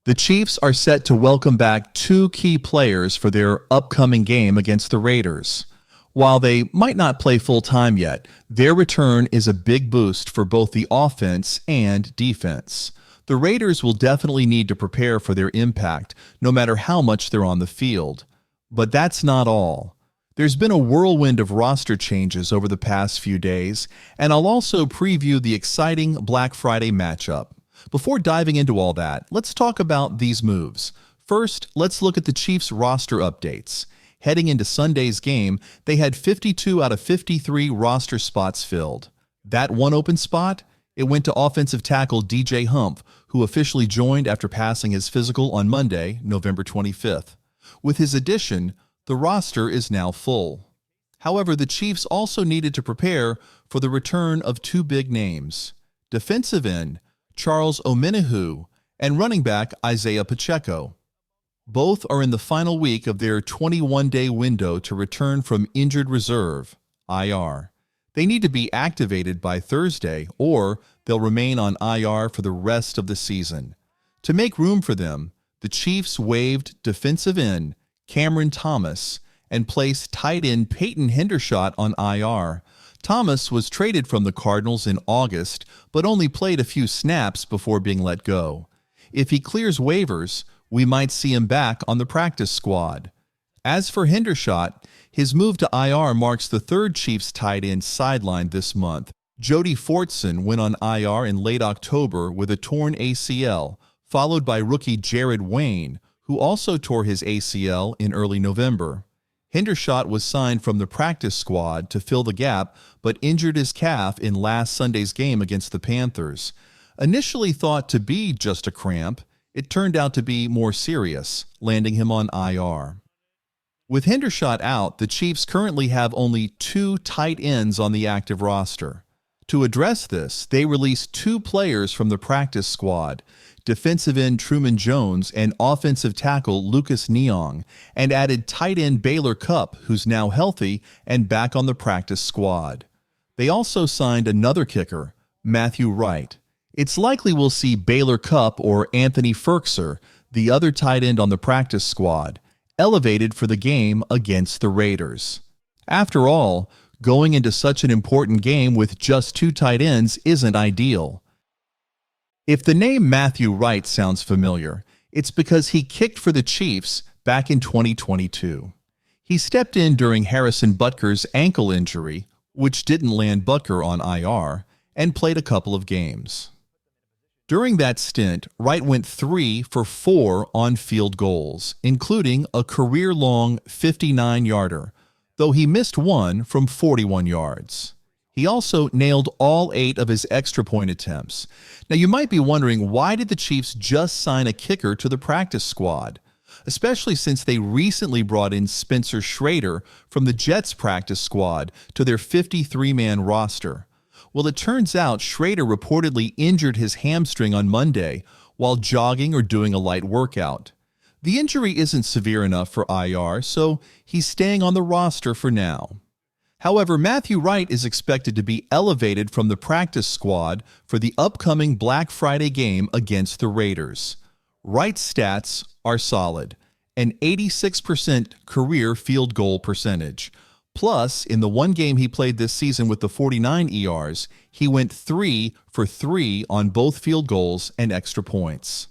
The Chiefs are set to welcome back two key players for their upcoming game against the Raiders. While they might not play full-time yet, their return is a big boost for both the offense and defense. The Raiders will definitely need to prepare for their impact, no matter how much they're on the field. But that's not all. There's been a whirlwind of roster changes over the past few days, and I'll also preview the exciting Black Friday matchup. Before diving into all that, let's talk about these moves. First, let's look at the Chiefs' roster updates. Heading into Sunday's game, they had 52 out of 53 roster spots filled. That one open spot? It went to offensive tackle DJ Humph, who officially joined after passing his physical on Monday, November 25th. With his addition, the roster is now full. However, the Chiefs also needed to prepare for the return of two big names: defensive end Charles Omenihu and running back Isaiah Pacheco. Both are in the final week of their 21-day window to return from injured reserve, IR. They need to be activated by Thursday, or they'll remain on IR for the rest of the season. To make room for them, the Chiefs waived defensive end Cameron Thomas and placed tight end Peyton Hendershot on IR. Thomas was traded from the Cardinals in August, but only played a few snaps before being let go. If he clears waivers, we might see him back on the practice squad. As for Hendershot, his move to IR marks the third Chiefs tight end sidelined this month. Jody Fortson went on IR in late October with a torn ACL, followed by rookie Jared Wayne, who also tore his ACL in early November. Hendershot was signed from the practice squad to fill the gap, but injured his calf in last Sunday's game against the Panthers. Initially thought to be just a cramp, it turned out to be more serious, landing him on IR. With Hendershot out, the Chiefs currently have only two tight ends on the active roster. To address this, they released two players from the practice squad, defensive end Truman Jones and offensive tackle Lucas Niang, and added tight end Baylor Cupp, who's now healthy and back on the practice squad. They also signed another kicker, Matthew Wright. It's likely we'll see Baylor Cupp or Anthony Firkser, the other tight end on the practice squad, elevated for the game against the Raiders. After all, going into such an important game with just two tight ends isn't ideal. If the name Matthew Wright sounds familiar, it's because he kicked for the Chiefs back in 2022. He stepped in during Harrison Butker's ankle injury, which didn't land Butker on IR, and played a couple of games. During that stint, Wright went 3 for 4 on-field goals, including a career-long 59-yarder, though he missed one from 41 yards. He also nailed all 8 of his extra point attempts. Now, you might be wondering, why did the Chiefs just sign a kicker to the practice squad? Especially since they recently brought in Spencer Schrader from the Jets practice squad to their 53-man roster. Well, it turns out Schrader reportedly injured his hamstring on Monday while jogging or doing a light workout. The injury isn't severe enough for IR, so he's staying on the roster for now. However, Matthew Wright is expected to be elevated from the practice squad for the upcoming Black Friday game against the Raiders. Wright's stats are solid: an 86% career field goal percentage. Plus, in the one game he played this season with the 49 ERs, he went 3 for 3 on both field goals and extra points.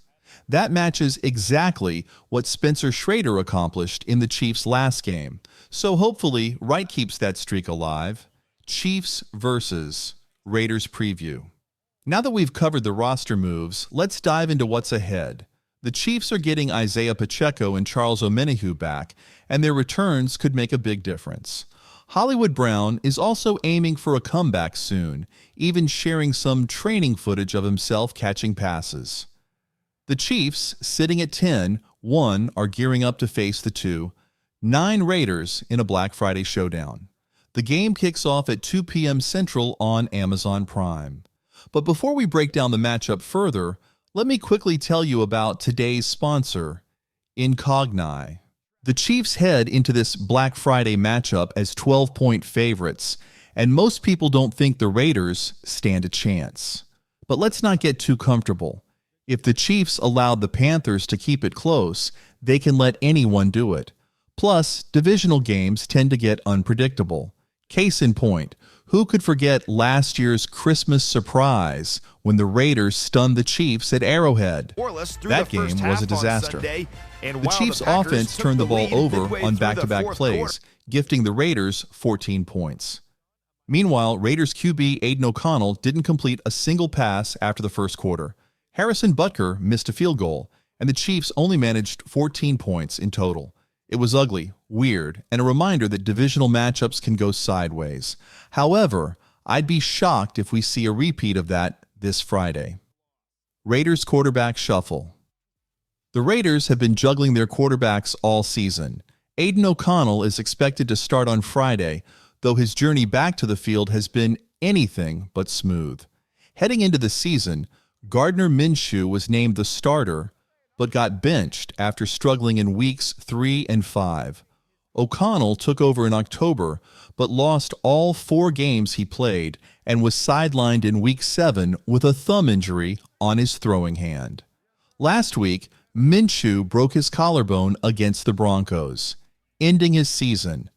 That matches exactly what Spencer Schrader accomplished in the Chiefs' last game. So hopefully, Wright keeps that streak alive. Chiefs versus Raiders preview. Now that we've covered the roster moves, let's dive into what's ahead. The Chiefs are getting Isaiah Pacheco and Charles Omenihu back, and their returns could make a big difference. Hollywood Brown is also aiming for a comeback soon, even sharing some training footage of himself catching passes. The Chiefs, sitting at 10-1, are gearing up to face the 9 Raiders in a Black Friday showdown. The game kicks off at 2 p.m. Central on Amazon Prime. But before we break down the matchup further, let me quickly tell you about today's sponsor, Incogni. The Chiefs head into this Black Friday matchup as 12-point favorites, and most people don't think the Raiders stand a chance. But let's not get too comfortable. If the Chiefs allowed the Panthers to keep it close, they can let anyone do it. Plus, divisional games tend to get unpredictable. Case in point, who could forget last year's Christmas surprise when the Raiders stunned the Chiefs at Arrowhead? That game was a disaster. The Chiefs' offense turned the ball over on back-to-back plays, gifting the Raiders 14 points. Meanwhile, Raiders QB Aiden O'Connell didn't complete a single pass after the first quarter. Harrison Butker missed a field goal, and the Chiefs only managed 14 points in total. It was ugly, weird, and a reminder that divisional matchups can go sideways. However, I'd be shocked if we see a repeat of that this Friday. Raiders quarterback shuffle. The Raiders have been juggling their quarterbacks all season. Aiden O'Connell is expected to start on Friday, though his journey back to the field has been anything but smooth. Heading into the season, Gardner Minshew was named the starter, but got benched after struggling in weeks 3 and 5. O'Connell took over in October, but lost all 4 games he played and was sidelined in week 7 with a thumb injury on his throwing hand. Last week, Minshew broke his collarbone against the Broncos, ending his season.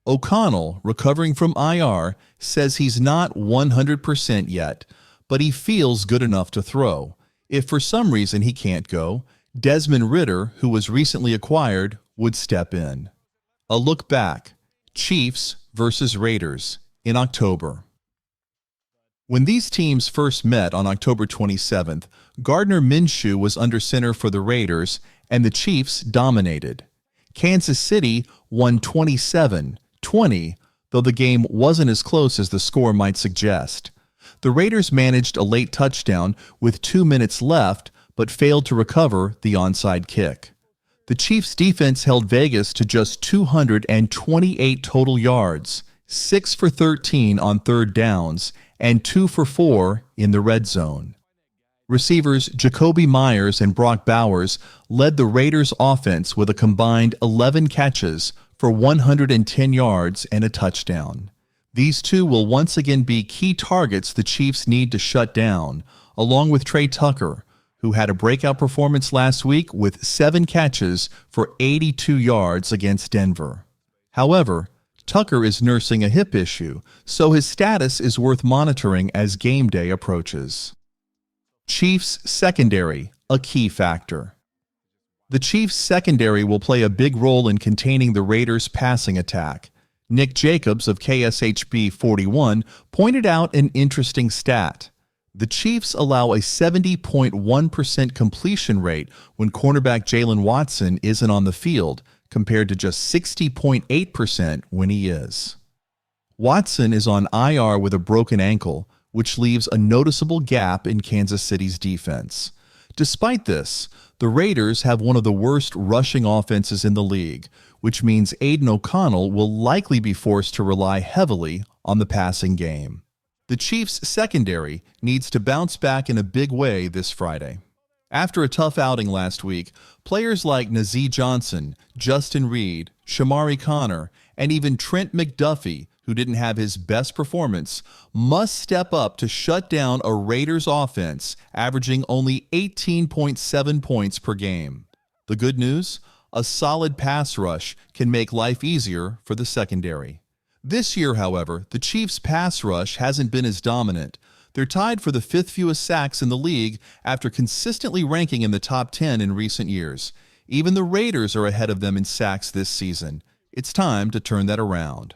O'Connell, recovering from IR, says he's not 100% yet, but he feels good enough to throw. If for some reason he can't go, Desmond Ridder, who was recently acquired, would step in. A look back: Chiefs versus Raiders in October. When these teams first met on October 27th, Gardner Minshew was under center for the Raiders, and the Chiefs dominated. Kansas City won 27-20, though the game wasn't as close as the score might suggest. The Raiders managed a late touchdown with 2 minutes left, but failed to recover the onside kick. The Chiefs' defense held Vegas to just 228 total yards, 6 for 13 on third downs, and 2 for 4 in the red zone. Receivers Jacoby Myers and Brock Bowers led the Raiders' offense with a combined 11 catches for 110 yards and a touchdown. These two will once again be key targets the Chiefs need to shut down, along with Trey Tucker, who had a breakout performance last week with 7 catches for 82 yards against Denver. However, Tucker is nursing a hip issue, so his status is worth monitoring as game day approaches. Chiefs secondary, a key factor. The Chiefs secondary will play a big role in containing the Raiders' passing attack. Nick Jacobs of KSHB 41 pointed out an interesting stat. The Chiefs allow a 70.1% completion rate when cornerback Jalen Watson isn't on the field, compared to just 60.8% when he is. Watson is on IR with a broken ankle, which leaves a noticeable gap in Kansas City's defense. Despite this, the Raiders have one of the worst rushing offenses in the league, which means Aiden O'Connell will likely be forced to rely heavily on the passing game. The Chiefs' secondary needs to bounce back in a big way this Friday. After a tough outing last week, players like Nazeeh Johnson, Justin Reed, Shamari Connor, and even Trent McDuffie, who didn't have his best performance, must step up to shut down a Raiders offense averaging only 18.7 points per game. The good news? A solid pass rush can make life easier for the secondary. This year, however, the Chiefs' pass rush hasn't been as dominant. They're tied for the 5th fewest sacks in the league after consistently ranking in the top 10 in recent years. Even the Raiders are ahead of them in sacks this season. It's time to turn that around.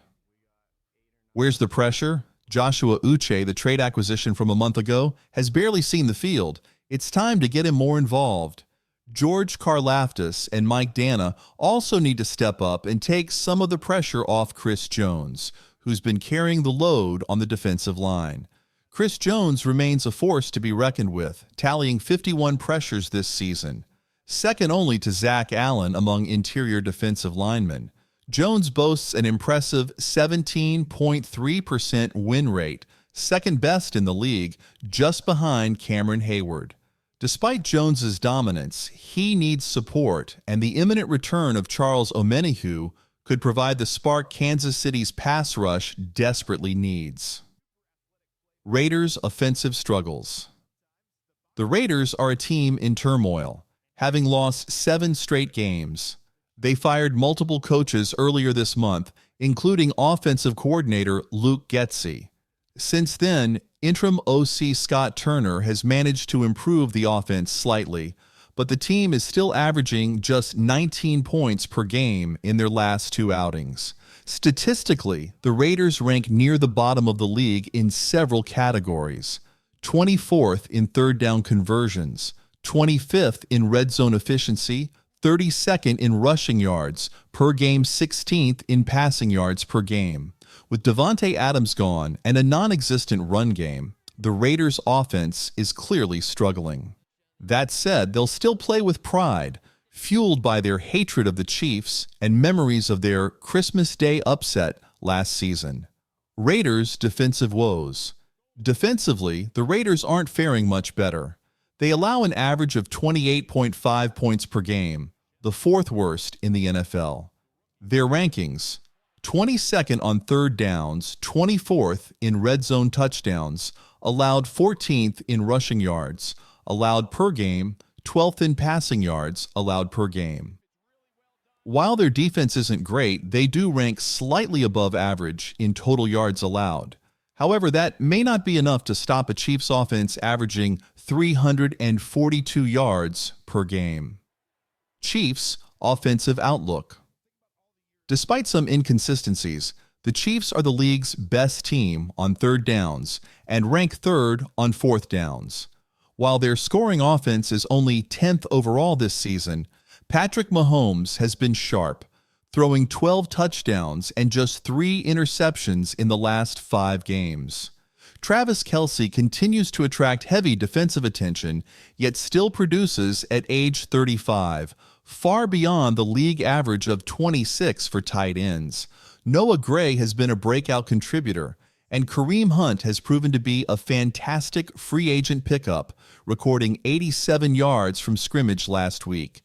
Where's the pressure? Joshua Uche, the trade acquisition from a month ago, has barely seen the field. It's time to get him more involved. George Karlaftis and Mike Danna also need to step up and take some of the pressure off Chris Jones, who's been carrying the load on the defensive line. Chris Jones remains a force to be reckoned with, tallying 51 pressures this season, second only to Zach Allen among interior defensive linemen. Jones boasts an impressive 17.3% win rate, second best in the league, just behind Cameron Hayward. Despite Jones's dominance, he needs support, and the imminent return of Charles Omenihu could provide the spark Kansas City's pass rush desperately needs. Raiders' offensive struggles. The Raiders are a team in turmoil, having lost 7 straight games. They fired multiple coaches earlier this month, including offensive coordinator Luke Getsy. Since then, interim OC Scott Turner has managed to improve the offense slightly, but the team is still averaging just 19 points per game in their last 2 outings. Statistically, the Raiders rank near the bottom of the league in several categories: 24th in third down conversions, 25th in red zone efficiency, 32nd in rushing yards per game, 16th in passing yards per game. With Davante Adams gone and a non-existent run game, the Raiders' offense is clearly struggling. That said, they'll still play with pride, fueled by their hatred of the Chiefs and memories of their Christmas Day upset last season. Raiders' defensive woes. Defensively, the Raiders aren't faring much better. They allow an average of 28.5 points per game, the 4th worst in the NFL. Their rankings: 22nd on third downs, 24th in red zone touchdowns, allowed 14th in rushing yards, allowed per game, 12th in passing yards, allowed per game. While their defense isn't great, they do rank slightly above average in total yards allowed. However, that may not be enough to stop a Chiefs offense averaging 342 yards per game. Chiefs' offensive outlook. Despite some inconsistencies, the Chiefs are the league's best team on third downs and rank 3rd on fourth downs. While their scoring offense is only 10th overall this season, Patrick Mahomes has been sharp, throwing 12 touchdowns and just 3 interceptions in the last 5 games. Travis Kelce continues to attract heavy defensive attention, yet still produces at age 35, far beyond the league average of 26 for tight ends. Noah Gray has been a breakout contributor, and Kareem Hunt has proven to be a fantastic free agent pickup, recording 87 yards from scrimmage last week.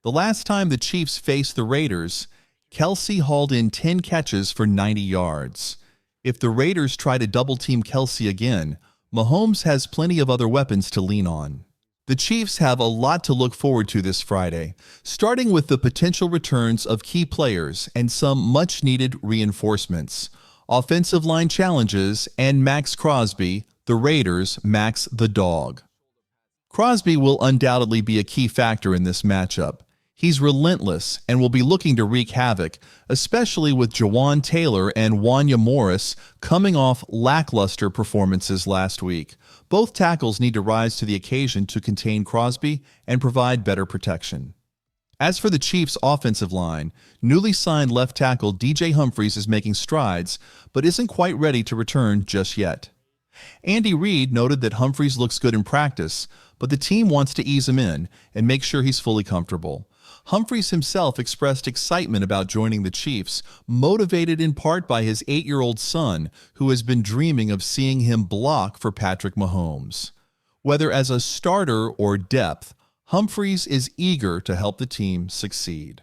The last time the Chiefs faced the Raiders, Kelce hauled in 10 catches for 90 yards. If the Raiders try to double-team Kelce again, Mahomes has plenty of other weapons to lean on. The Chiefs have a lot to look forward to this Friday, starting with the potential returns of key players and some much-needed reinforcements, offensive line challenges, and Max Crosby, the Raiders' Max the Dog. Crosby will undoubtedly be a key factor in this matchup. He's relentless and will be looking to wreak havoc, especially with Jawan Taylor and Wanya Morris coming off lackluster performances last week. Both tackles need to rise to the occasion to contain Crosby and provide better protection. As for the Chiefs' offensive line, newly signed left tackle DJ Humphries is making strides, but isn't quite ready to return just yet. Andy Reid noted that Humphries looks good in practice, but the team wants to ease him in and make sure he's fully comfortable. Humphries himself expressed excitement about joining the Chiefs, motivated in part by his 8-year-old son, who has been dreaming of seeing him block for Patrick Mahomes. Whether as a starter or depth, Humphries is eager to help the team succeed.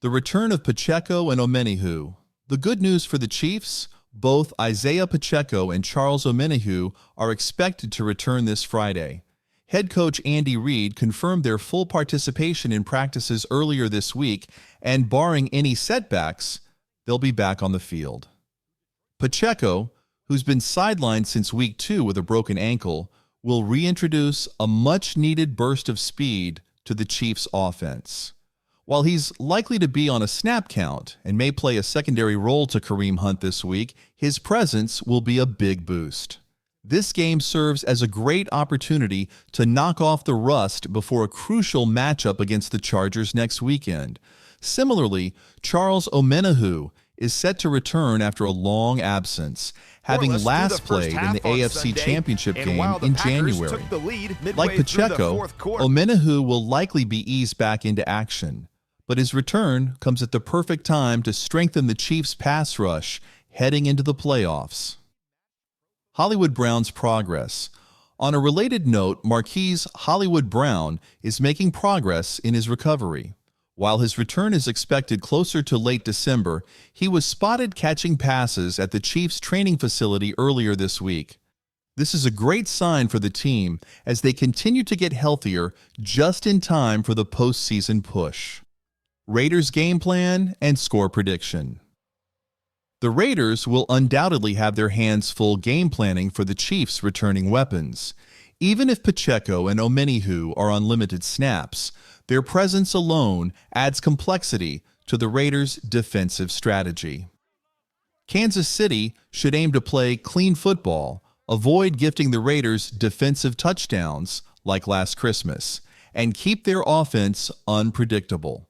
The return of Pacheco and Omenihu. The good news for the Chiefs? Both Isaiah Pacheco and Charles Omenihu are expected to return this Friday. Head coach Andy Reid confirmed their full participation in practices earlier this week, and barring any setbacks, they'll be back on the field. Pacheco, who's been sidelined since week 2 with a broken ankle, will reintroduce a much-needed burst of speed to the Chiefs' offense. While he's likely to be on a snap count and may play a secondary role to Kareem Hunt this week, his presence will be a big boost. This game serves as a great opportunity to knock off the rust before a crucial matchup against the Chargers next weekend. Similarly, Charles Omenihu is set to return after a long absence, having last played in the AFC Championship game in January. Like Pacheco, Omenihu will likely be eased back into action, but his return comes at the perfect time to strengthen the Chiefs' pass rush heading into the playoffs. Hollywood Brown's progress. On a related note, Marquise Hollywood Brown is making progress in his recovery. While his return is expected closer to late December, he was spotted catching passes at the Chiefs' training facility earlier this week. This is a great sign for the team as they continue to get healthier just in time for the postseason push. Raiders game plan and score prediction. The Raiders will undoubtedly have their hands full game planning for the Chiefs' returning weapons. Even if Pacheco and Omenihu are on limited snaps, their presence alone adds complexity to the Raiders' defensive strategy. Kansas City should aim to play clean football, avoid gifting the Raiders defensive touchdowns like last Christmas, and keep their offense unpredictable.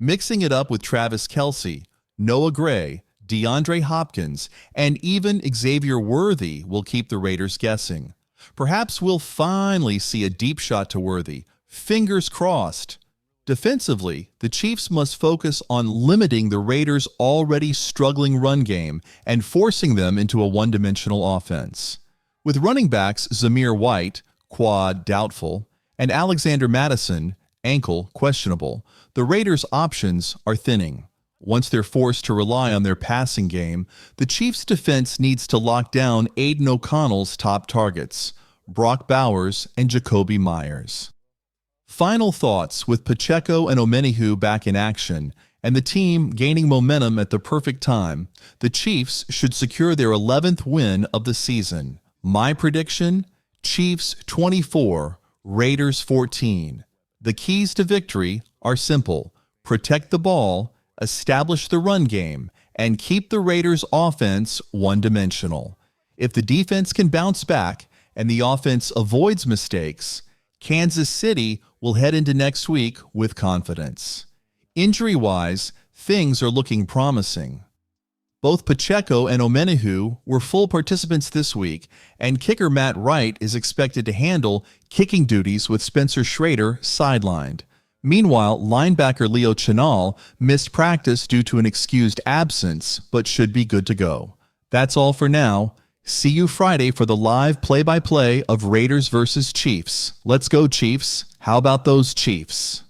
Mixing it up with Travis Kelce, Noah Gray, DeAndre Hopkins, and even Xavier Worthy will keep the Raiders guessing. Perhaps we'll finally see a deep shot to Worthy. Fingers crossed. Defensively, the Chiefs must focus on limiting the Raiders' already struggling run game and forcing them into a one-dimensional offense. With running backs Zamir White, quad doubtful, and Alexander Mattison, ankle questionable, the Raiders' options are thinning. Once they're forced to rely on their passing game, the Chiefs' defense needs to lock down Aiden O'Connell's top targets, Brock Bowers and Jakobi Meyers. Final thoughts: with Pacheco and Omenihu back in action and the team gaining momentum at the perfect time, the Chiefs should secure their 11th win of the season. My prediction: Chiefs 24, Raiders 14. The keys to victory are simple: protect the ball, establish the run game, and keep the Raiders' offense one-dimensional. If the defense can bounce back and the offense avoids mistakes, Kansas City will head into next week with confidence. Injury-wise, things are looking promising. Both Pacheco and Omenihu were full participants this week, and kicker Matt Wright is expected to handle kicking duties with Spencer Schrader sidelined. Meanwhile, linebacker Leo Chenal missed practice due to an excused absence, but should be good to go. That's all for now. See you Friday for the live play-by-play of Raiders versus Chiefs. Let's go, Chiefs. How about those Chiefs?